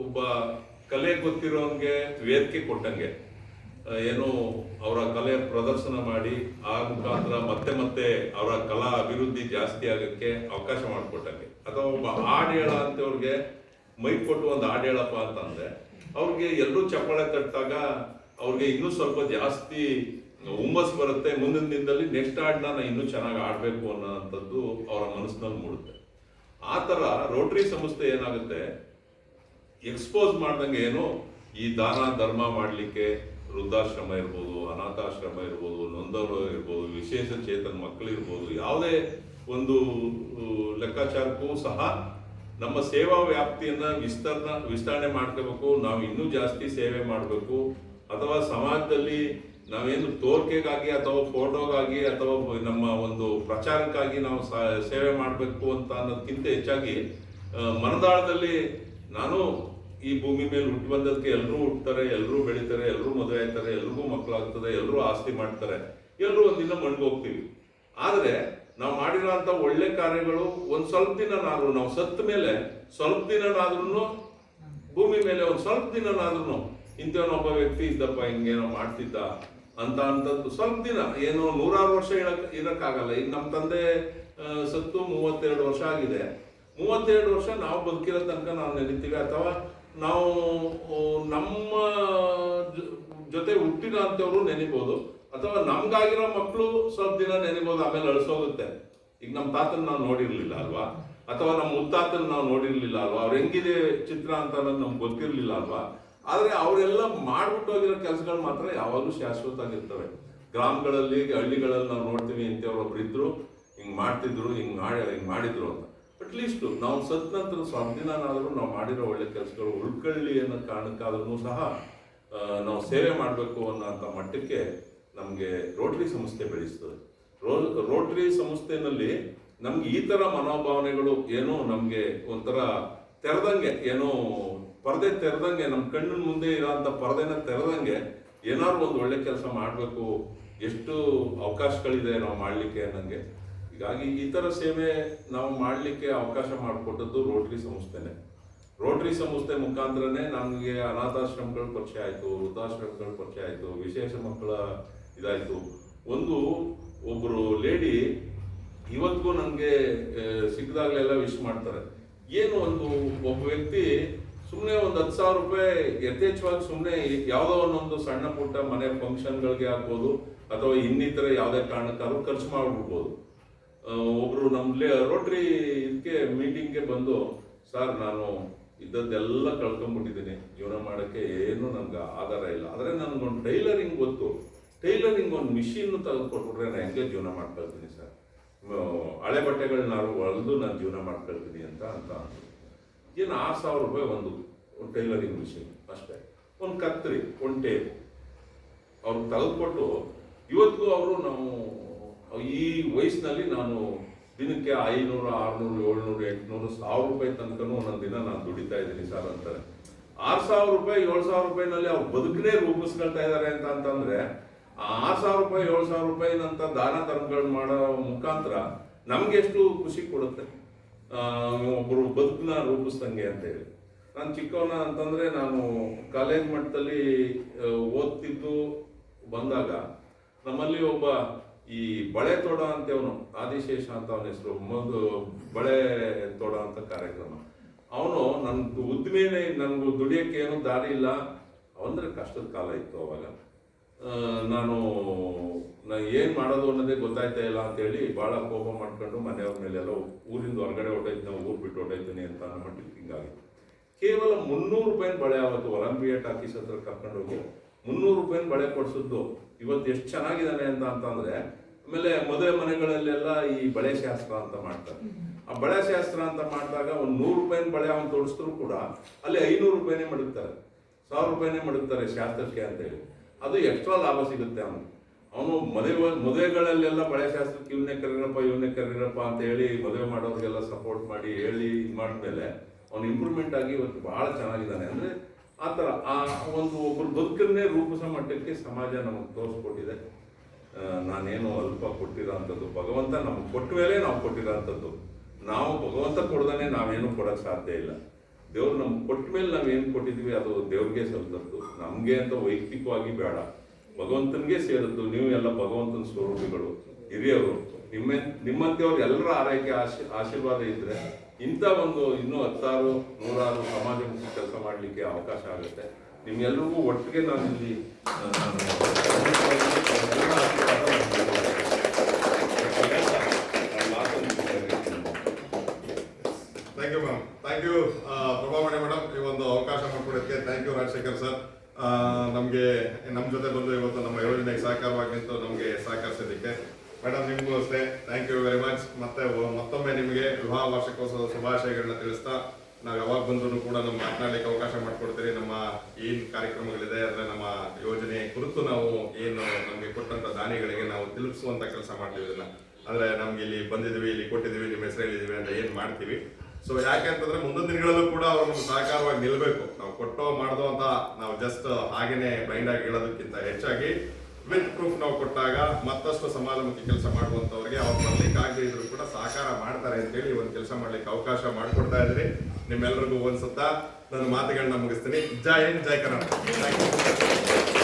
ಒಬ್ಬ ಕಲೆ ಗೊತ್ತಿರೋನ್ಗೆ ವೇದಿಕೆ ಕೊಟ್ಟಂಗೆ, ಏನು ಅವರ ಕಲೆ ಪ್ರದರ್ಶನ ಮಾಡಿ ಆ ಮುಖಾಂತರ ಮತ್ತೆ ಮತ್ತೆ ಅವರ ಕಲಾ ಅಭಿವೃದ್ಧಿ ಜಾಸ್ತಿ ಆಗಕ್ಕೆ ಅವಕಾಶ ಮಾಡಿಕೊಟ್ಟಂಗೆ, ಅಥವಾ ಒಬ್ಬ ಹಾಡು ಹೇಳ ಅಂತವ್ರಿಗೆ ಮೈಕ್ ಕೊಟ್ಟು ಒಂದು ಹಾಡು ಹೇಳಪ್ಪ ಅಂತಂದ್ರೆ ಅವ್ರಿಗೆ ಎಲ್ಲರೂ ಚಪ್ಪಾಳೆ ತಟ್ಟಾಗ ಅವ್ರಿಗೆ ಇನ್ನೂ ಸ್ವಲ್ಪ ಜಾಸ್ತಿ ಹುಮ್ಮಸ್ ಬರುತ್ತೆ. ಮುಂದಿನ ದಿನದಲ್ಲಿ ನೆಕ್ಸ್ಟ್ ಹಾಡನ್ನ ನಾನು ಇನ್ನೂ ಚೆನ್ನಾಗಿ ಆಡ್ಬೇಕು ಅನ್ನೋಂಥದ್ದು ಅವರ ಮನಸ್ಸಿನಲ್ಲಿ ಮೂಡುತ್ತೆ. ಆ ಥರ ರೋಟರಿ ಸಂಸ್ಥೆ ಏನಾಗುತ್ತೆ, ಎಕ್ಸ್ಪೋಸ್ ಮಾಡ್ದಂಗೆ ಏನು ಈ ದಾನ ಧರ್ಮ ಮಾಡಲಿಕ್ಕೆ ವೃದ್ಧಾಶ್ರಮ ಇರ್ಬೋದು, ಅನಾಥಾಶ್ರಮ ಇರ್ಬೋದು, ನೊಂದವರು ಇರ್ಬೋದು, ವಿಶೇಷ ಚೇತನ ಮಕ್ಕಳು ಇರ್ಬೋದು, ಯಾವುದೇ ಒಂದು ಲೆಕ್ಕಾಚಾರಕ್ಕೂ ಸಹ ನಮ್ಮ ಸೇವಾ ವ್ಯಾಪ್ತಿಯನ್ನ ವಿಸ್ತರಣೆ ಮಾಡ್ಕೋಬೇಕು. ನಾವು ಇನ್ನೂ ಜಾಸ್ತಿ ಸೇವೆ ಮಾಡಬೇಕು, ಅಥವಾ ಸಮಾಜದಲ್ಲಿ ನಾವೇನು ತೋರ್ಕೆಗಾಗಿ ಅಥವಾ ಫೋಟೋಗಾಗಿ ಅಥವಾ ನಮ್ಮ ಒಂದು ಪ್ರಚಾರಕ್ಕಾಗಿ ನಾವು ಸೇವೆ ಮಾಡಬೇಕು ಅಂತ ಅನ್ನೋದಕ್ಕಿಂತ ಹೆಚ್ಚಾಗಿ ಮನದಾಳದಲ್ಲಿ ನಾನು ಈ ಭೂಮಿ ಮೇಲೆ ಹುಟ್ಟಿ ಬಂದದಕ್ಕೆ ಎಲ್ಲರೂ ಹುಟ್ಟುತ್ತಾರೆ, ಎಲ್ಲರೂ ಬೆಳಿತಾರೆ, ಎಲ್ಲರೂ ಮದುವೆ ಆಯ್ತಾರೆ, ಎಲ್ರಿಗೂ ಮಕ್ಕಳಾಗ್ತದೆ, ಎಲ್ಲರೂ ಆಸ್ತಿ ಮಾಡ್ತಾರೆ, ಎಲ್ಲರೂ ಒಂದಿನ ಮಣ್ಣಿಗೆ ಹೋಗ್ತೀವಿ. ಆದರೆ ನಾವು ಮಾಡಿರೋಂಥ ಒಳ್ಳೆ ಕಾರ್ಯಗಳು ಒಂದು ಸ್ವಲ್ಪ ದಿನನಾದ್ರೂ, ನಾವು ಸತ್ತ ಮೇಲೆ ಸ್ವಲ್ಪ ದಿನನಾದ್ರೂ ಭೂಮಿ ಮೇಲೆ ಒಂದು ಸ್ವಲ್ಪ ದಿನನಾದ್ರೂ ಇಂಥವನೊಬ್ಬ ವ್ಯಕ್ತಿ ಇದ್ದಪ್ಪ, ಹಿಂಗೇನೋ ಮಾಡ್ತಿದ್ದ ಅಂತದ್ದು ಸ್ವಲ್ಪ ದಿನ, ಏನು 100 ವರ್ಷ ಇರಕ್ಕಾಗಲ್ಲ. ಈಗ ನಮ್ಮ ತಂದೆ ಸತ್ತು 32 ವರ್ಷ ಆಗಿದೆ. 32 ವರ್ಷ ನಾವು ಬದುಕಿರೋ ತನಕ ನಾವು ನೆನಿತೀವಿ, ಅಥವಾ ನಾವು ನಮ್ಮ ಜೊತೆ ಹುಟ್ಟಿರೋ ಅಂತವ್ರು ನೆನಿಬೋದು, ಅಥವಾ ನಮ್ಗಾಗಿರೋ ಮಕ್ಕಳು ಸ್ವಲ್ಪ ದಿನ ನೆನಿಬೋದು, ಆಮೇಲೆ ಅಳಿಸೋಗುತ್ತೆ. ಈಗ ನಮ್ಮ ತಾತನ ನಾವು ನೋಡಿರ್ಲಿಲ್ಲ ಅಲ್ವಾ, ಅಥವಾ ನಮ್ಮ ಮುತ್ತಾತನ ನಾವು ನೋಡಿರ್ಲಿಲ್ಲ ಅಲ್ವಾ, ಅವ್ರು ಹೆಂಗಿದೆ ಚಿತ್ರ ಅಂತ ಅನ್ನೋದು ನಮ್ಗೆ ಗೊತ್ತಿರ್ಲಿಲ್ಲ ಅಲ್ವಾ. ಆದ್ರೆ ಅವರೆಲ್ಲ ಮಾಡ್ಬಿಟ್ಟು ಹೋಗಿರೋ ಕೆಲಸಗಳು ಮಾತ್ರ ಯಾವಾಗಲೂ ಶಾಶ್ವತ ಆಗಿರ್ತವೆ. ಗ್ರಾಮಗಳಲ್ಲಿ, ಹಳ್ಳಿಗಳಲ್ಲಿ ನಾವು ನೋಡ್ತೀವಿ, ಇಂಥವ್ರೊಬ್ರು ಇದ್ರು, ಹಿಂಗ್ ಮಾಡ್ತಿದ್ರು, ಹಿಂಗ್ ಮಾಡಿದ್ರು ಅಂತ. ಅಟ್ಲೀಸ್ಟ್ ನಾವು ಸತ್ ನಂತರ ಸ್ವಲ್ಪ ದಿನನಾದ್ರೂ ನಾವು ಮಾಡಿರೋ ಒಳ್ಳೆ ಕೆಲಸಗಳು ಉಳ್ಕೊಳ್ಳಿ ಅನ್ನೋ ಕಾರಣಕ್ಕಾದ್ರೂ ಸಹ ನಾವು ಸೇವೆ ಮಾಡಬೇಕು ಅನ್ನೋ ಮಟ್ಟಕ್ಕೆ ನಮಗೆ ರೋಟರಿ ಸಂಸ್ಥೆ ಬೆಳೆಸ್ತದೆ. ರೋಟರಿ ಸಂಸ್ಥೆನಲ್ಲಿ ನಮ್ಗೆ ಈ ತರ ಮನೋಭಾವನೆಗಳು ಏನೋ ನಮ್ಗೆ ಒಂಥರ ತೆರೆದಂಗೆ, ಏನೋ ಪರದೆ ತೆರೆದಂಗೆ, ನಮ್ಮ ಕಣ್ಣಿನ ಮುಂದೆ ಇರೋಂಥ ಪರದೆನ ತೆರೆದಂಗೆ ಏನಾದ್ರು ಒಂದು ಒಳ್ಳೆ ಕೆಲಸ ಮಾಡಬೇಕು, ಎಷ್ಟು ಅವಕಾಶಗಳಿದೆ ನಾವು ಮಾಡಲಿಕ್ಕೆ ಅನ್ನಂಗೆ. ಹೀಗಾಗಿ ಈ ಥರ ಸೇವೆ ನಾವು ಮಾಡಲಿಕ್ಕೆ ಅವಕಾಶ ಮಾಡಿಕೊಟ್ಟದ್ದು ರೋಟರಿ ಸಂಸ್ಥೆನೇ. ರೋಟರಿ ಸಂಸ್ಥೆ ಮುಖಾಂತರನೇ ನಮಗೆ ಅನಾಥಾಶ್ರಮಗಳ ಪರಿಚಯ ಆಯಿತು, ವೃದ್ಧಾಶ್ರಮಗಳ ಪರಿಚಯ ಆಯಿತು, ವಿಶೇಷ ಮಕ್ಕಳ ಇದಾಯಿತು. ಒಬ್ಬರು ಲೇಡಿ ಇವತ್ತಿಗೂ ನನಗೆ ಸಿಕ್ಕಿದಾಗಲೆಲ್ಲ ವಿಶ್ ಮಾಡ್ತಾರೆ. ಏನು ಒಬ್ಬ ವ್ಯಕ್ತಿ ಸುಮ್ಮನೆ ಒಂದು 10,000 ರೂಪಾಯಿ ಯಥೇಚ್ಛವಾಗಿ ಸುಮ್ಮನೆ ಯಾವುದೋ ಒಂದೊಂದು ಸಣ್ಣ ಪುಟ್ಟ ಮನೆ ಫಂಕ್ಷನ್ಗಳಿಗೆ ಆಗ್ಬೋದು, ಅಥವಾ ಇನ್ನಿತರ ಯಾವುದೇ ಕಾರಣಕ್ಕಾದ್ರೂ ಖರ್ಚು ಮಾಡಿಬಿಡ್ಬೋದು. ಒಬ್ರು ನಮ್ಮ ರೋಟರಿ ಇದಕ್ಕೆ ಮೀಟಿಂಗ್ಗೆ ಬಂದು, ಸರ್ ನಾನು ಇದ್ದದ್ದೆಲ್ಲ ಕಳ್ಕೊಂಡ್ಬಿಟ್ಟಿದ್ದೀನಿ, ಜೀವನ ಮಾಡೋಕ್ಕೆ ಏನು ನನ್ಗೆ ಆಧಾರ ಇಲ್ಲ, ಆದರೆ ನನಗೊಂದು ಟೈಲರಿಂಗ್ ಗೊತ್ತು, ಟೈಲರಿಂಗ್ ಒಂದು ಮಿಷಿನ್ ತೆಗೆದುಕೊಟ್ಬಿಟ್ರೆ ನಾನು ಹೆಂಗೆ ಜೀವನ ಮಾಡ್ಕೊಳ್ತೀನಿ ಸರ್, ಹಳೆ ಬಟ್ಟೆಗಳನ್ನ ಹೊಲಿದು ನಾನು ಜೀವನ ಮಾಡ್ಕೊಳ್ತೀನಿ ಅಂತ ಏನು 6,000 ರೂಪಾಯಿ ಒಂದು ಟೈಲರಿಂಗ್ ಮಿಷಿನ್ ಅಷ್ಟೇ, ಒಂದು ಕತ್ತರಿ, ಒಂದು ಟೇಪ್ ಅವ್ರಿಗೆ ತೆಗೆದುಕೊಟ್ಟು ಇವತ್ತಿಗೂ ಅವರು ನಾವು ಈ ವಯಸ್ಸಿನಲ್ಲಿ ನಾನು ದಿನಕ್ಕೆ 500, 600, 700, 800, 1,000 ರೂಪಾಯಿ ತನಕನೂ ಒಂದೊಂದು ದಿನ ನಾನು ದುಡಿತಾ ಇದ್ದೀನಿ ಸರ್ ಅಂತಾರೆ. 6,000 ರೂಪಾಯಿ 7,000 ರೂಪಾಯಿನಲ್ಲಿ ಅವ್ರು ಬದುಕನೇ ರೂಪಿಸ್ಕೊಳ್ತಾ ಇದ್ದಾರೆ ಅಂತಂದ್ರೆ, ಆ 6,000 ರೂಪಾಯಿ 7,000 ರೂಪಾಯಿನಂತ ದಾನ ಧರ್ಮಗಳು ಮಾಡೋ ಮುಖಾಂತರ ನಮ್ಗೆ ಎಷ್ಟು ಖುಷಿ ಕೊಡುತ್ತೆ, ಒಬ್ಬರು ಬದುಕನ್ನ ರೂಪಿಸ್ದಂಗೆ ಅಂತ ಹೇಳಿ. ನಾನು ಚಿಕ್ಕವನ ಅಂತಂದ್ರೆ ನಾನು ಕಾಲೇಜ್ ಮಟ್ಟದಲ್ಲಿ ಓದ್ತಿದ್ದು ಬಂದಾಗ ನಮ್ಮಲ್ಲಿ ಒಬ್ಬ ಈ ಬಳೆ ತೋಡ ಅಂತವನು, ಆದಿಶೇಷ ಅಂತ ಅವನ ಹೆಸರು, ಬಳೆ ತೋಡ ಅಂತ ಕಾರ್ಯಕ್ರಮ. ಅವನು ನನ್ನ ಉದ್ಮೇನೆ ನನ್ಗೆ ದುಡಿಯೋಕ್ಕೆ ಏನೂ ದಾರಿ ಇಲ್ಲ, ಅವಂದ್ರೆ ಕಷ್ಟದ ಕಾಲ ಇತ್ತು ಅವಾಗ. ನಾನು ಏನು ಮಾಡೋದು ಅನ್ನೋದೇ ಗೊತ್ತಾಯ್ತಾ ಇಲ್ಲ ಅಂತೇಳಿ ಭಾಳ ಕೋಪ ಮಾಡ್ಕೊಂಡು ಮನೆಯವ್ರ ಮೇಲೆಲ್ಲ ಊರಿಂದ ಹೊರಗಡೆ ಹೊಟ್ಟೈತೀನಿ, ಊರು ಬಿಟ್ಟು ಹೊಟ್ಟೈತೀನಿ ಅಂತ ಅನ್ನೋ ಮಟ್ಟಿಗೆ ಹಿಂಗಾಗಿತ್ತು. ಕೇವಲ 300 ರೂಪಾಯಿನ ಬಳೆ ಅವತ್ತು ಒಲಿಂಪಿಯಾ ಟಾಕೀಸ್ ಹತ್ರ ಕರ್ಕೊಂಡೋಗಿ 300 ರೂಪಾಯಿನ ಬಳೆ ಕೊಡಿಸಿದ್ದು ಇವತ್ತು ಎಷ್ಟು ಚೆನ್ನಾಗಿದ್ದಾನೆ ಅಂತಂದ್ರೆ. ಆಮೇಲೆ ಮದುವೆ ಮನೆಗಳಲ್ಲೆಲ್ಲ ಈ ಬಳೆ ಶಾಸ್ತ್ರ ಅಂತ ಮಾಡ್ತಾರೆ. ಆ ಬಳೆ ಶಾಸ್ತ್ರ ಅಂತ ಮಾಡಿದಾಗ ಒಂದು 100 ರೂಪಾಯಿನ ಬಳೆ ಅವನು ತೋರಿಸಿದ್ರು ಕೂಡ ಅಲ್ಲಿ 500 ರೂಪಾಯಿನೇ ಮಡಗ್ತಾರೆ, 1,000 ರೂಪಾಯಿನೇ ಮಡಗ್ತಾರೆ ಶಾಸ್ತ್ರಕ್ಕೆ ಅಂತೇಳಿ. ಅದು ಎಕ್ಸ್ಟ್ರಾ ಲಾಭ ಸಿಗುತ್ತೆ ಅವನು ಮದುವೆಗಳಲ್ಲೆಲ್ಲ ಬಳೆ ಶಾಸ್ತ್ರಕ್ಕೆ ಇವನ್ನೇ ಕರೀರಪ್ಪ ಅಂತ ಹೇಳಿ ಮದುವೆ ಮಾಡೋರಿಗೆಲ್ಲ ಸಪೋರ್ಟ್ ಮಾಡಿ ಹೇಳಿ ಇದು ಮಾಡಿದ್ಮೇಲೆ ಅವ್ನು ಇಂಪ್ರೂವ್ಮೆಂಟ್ ಆಗಿ ಇವತ್ತು ಬಹಳ ಚೆನ್ನಾಗಿದ್ದಾನೆ. ಅಂದ್ರೆ ಆ ಥರ ಒಬ್ಬರು ಬದುಕನ್ನೇ ರೂಪಿಸೋ ಮಟ್ಟಕ್ಕೆ ಸಮಾಜ ನಮಗೆ ತೋರಿಸ್ಕೊಟ್ಟಿದೆ. ನಾನೇನು ಅಲ್ಪ ಕೊಟ್ಟಿರೋ ಅಂಥದ್ದು, ಭಗವಂತ ನಮ್ಗೆ ಕೊಟ್ಟ ಮೇಲೆ ನಾವು ಕೊಟ್ಟಿರೋ ಅಂಥದ್ದು. ನಾವು ಭಗವಂತ ಕೊಡ್ದಾನೆ ನಾವೇನು ಕೊಡೋಕ್ಕೆ ಸಾಧ್ಯ ಇಲ್ಲ. ದೇವ್ರು ನಮ್ಗೆ ಕೊಟ್ಟ ಮೇಲೆ ನಾವೇನು ಕೊಟ್ಟಿದ್ವಿ ಅದು ದೇವ್ರಿಗೆ ಸಲ್ತದ್ದು, ನಮಗೆ ಅಂತ ವೈಯಕ್ತಿಕವಾಗಿ ಬೇಡ, ಭಗವಂತನಿಗೆ ಸೇರಿದ್ದು. ನೀವು ಎಲ್ಲ ಭಗವಂತನ ಸ್ವರೂಪಿಗಳು, ಹಿರಿಯವರು, ನಿಮ್ಮಂತೆಯವ್ರು ಎಲ್ಲರ ಆರೈಕೆ ಆಶೀರ್ವಾದ ಇದ್ರೆ ಇಂಥ ಒಂದು ಇನ್ನೂ 10, 100 ಸಮಾಜಮುಖಿ ಕೆಲಸ ಮಾಡಲಿಕ್ಕೆ ಅವಕಾಶ ಆಗುತ್ತೆ. ನಿಮ್ಗೆಲ್ರಿಗೂ ಒಟ್ಟಿಗೆ ನಾನು ಇಲ್ಲಿ thank you ma'am, thank you Prabhamani madam, ಈ ಒಂದು ಅವಕಾಶ ಮಾಡಿಕೊಡೋದಕ್ಕೆ ಥ್ಯಾಂಕ್ ಯು. ರಾಜಶೇಖರ್ ಸರ್ ನಮಗೆ ನಮ್ಮ ಜೊತೆ ಬಂದು ಇವತ್ತು ನಮ್ಮ ಯೋಜನೆಗೆ ಸಹಕಾರವಾಗಿ ನಿಂತು ನಮಗೆ ಸಹಕರಿಸೋದಕ್ಕೆ. ಮೇಡಮ್ ನಿಮಗೂ ಅಷ್ಟೇ ಥ್ಯಾಂಕ್ ಯು ವೆರಿ ಮಚ್. ಮತ್ತೆ ಮತ್ತೊಮ್ಮೆ ನಿಮಗೆ ವಿವಾಹ ವಾರ್ಷಿಕೋತ್ಸವದ ಶುಭಾಶಯಗಳನ್ನ ತಿಳಿಸ್ತಾ ನಾವು ಯಾವಾಗ ಬಂದ್ರು ಕೂಡ ನಮ್ಮ ಮಾತನಾಡಲಿಕ್ಕೆ ಅವಕಾಶ ಮಾಡಿಕೊಡ್ತೀರಿ. ನಮ್ಮ ಏನ್ ಕಾರ್ಯಕ್ರಮಗಳಿದೆ ಅಂದ್ರೆ ನಮ್ಮ ಯೋಜನೆ ಕುರಿತು ನಾವು ಏನು ನಮಗೆ ಕೊಟ್ಟಂತ ದಾನಿಗಳಿಗೆ ನಾವು ತಿಳಿಸುವಂತ ಕೆಲಸ ಮಾಡ್ತೀವಿ. ಇದನ್ನ ಅಂದ್ರೆ ನಮ್ಗೆ ಇಲ್ಲಿ ಬಂದಿದ್ವಿ, ಇಲ್ಲಿ ಕೊಟ್ಟಿದ್ವಿ, ನಿಮ್ಮ ಹೆಸರು ಹೇಳಿದೀವಿ ಅಂತ ಏನ್ ಮಾಡ್ತೀವಿ. ಸೊ ಯಾಕೆ ಅಂತಂದ್ರೆ ಮುಂದಿನ ದಿನಗಳಲ್ಲೂ ಕೂಡ ಅವ್ರು ನಮ್ಗೆ ಸಹಕಾರವಾಗಿ ನಿಲ್ಬೇಕು. ನಾವು ಕೊಟ್ಟೋ ಮಾಡ್ದೋ ಅಂತ ನಾವು ಜಸ್ಟ್ ಹಾಗೇನೆ ಬ್ಲೈಂಡ್ ಆಗಿ ಹೇಳೋದಕ್ಕಿಂತ ಹೆಚ್ಚಾಗಿ ವಿತ್ ಪ್ರೂಫ್ ನಾವು ಕೊಟ್ಟಾಗ ಮತ್ತಷ್ಟು ಸಮಾಜಮುಖಿ ಕೆಲಸ ಮಾಡುವಂತವ್ರಿಗೆ ಅವ್ರು ಬರ್ಲಿಕ್ಕೆ ಆಗದೆ ಇದ್ರು ಕೂಡ ಸಹಕಾರ ಮಾಡ್ತಾರೆ ಅಂತೇಳಿ ಒಂದು ಕೆಲಸ ಮಾಡ್ಲಿಕ್ಕೆ ಅವಕಾಶ ಮಾಡಿಕೊಡ್ತಾ ಇದ್ರಿ. ನಿಮ್ಮೆಲ್ಲರಿಗೂ ಒಂದ್ಸತ್ತ ನನ್ನ ಮಾತುಗಳನ್ನ ಮುಗಿಸ್ತೀನಿ. ಜೈ ಹಿಂದ್, ಜೈ ಕರ್ನಾಟಕ.